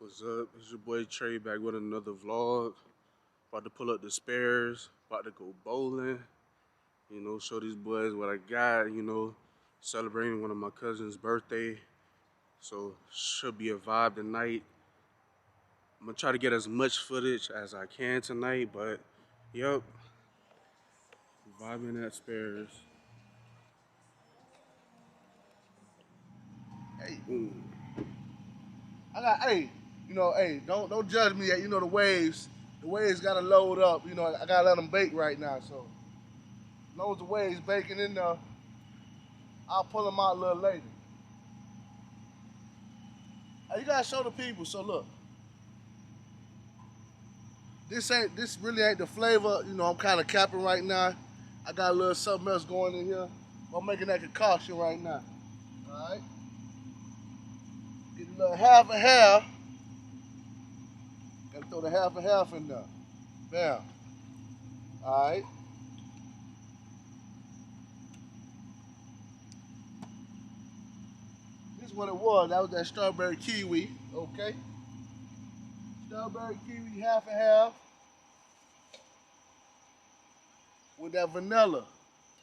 What's up? It's your boy Trey back with another vlog. About to pull up the Sparez, about to go bowling. You know, show these boys what I got, you know, celebrating one of my cousin's birthday. So, should be a vibe tonight. I'm gonna try to get as much footage as I can tonight, but, yep, vibing at Sparez. Hey, don't judge me yet. You know the waves gotta load up. You know I gotta let them bake right now. So as long as the waves baking in there, I'll pull them out a little later. Hey, you gotta show the people. So look, this really ain't the flavor. You know I'm kind of capping right now. I got a little something else going in here. I'm making that concoction right now. All right, get a little half and half. Gotta throw the half and half in there. Bam. All right. This is what it was. That was that strawberry kiwi. Okay. Strawberry kiwi half and half with that vanilla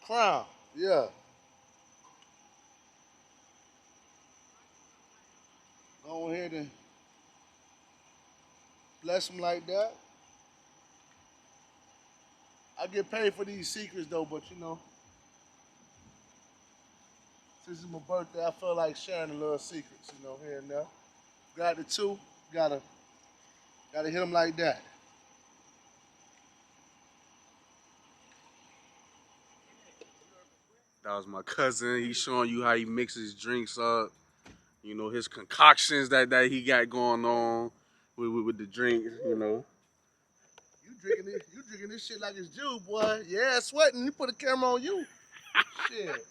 crown. Yeah. Go ahead and bless them like that. I get paid for these secrets though, but you know, since it's my birthday, I feel like sharing a little secrets, you know, here and there. Got the two, gotta hit them like that. That was my cousin. He's showing you how he mixes drinks up. You know, his concoctions that he got going on with the drinks, you know. You drinking this shit like it's juice, boy. Yeah, sweating. You put a camera on you. Shit.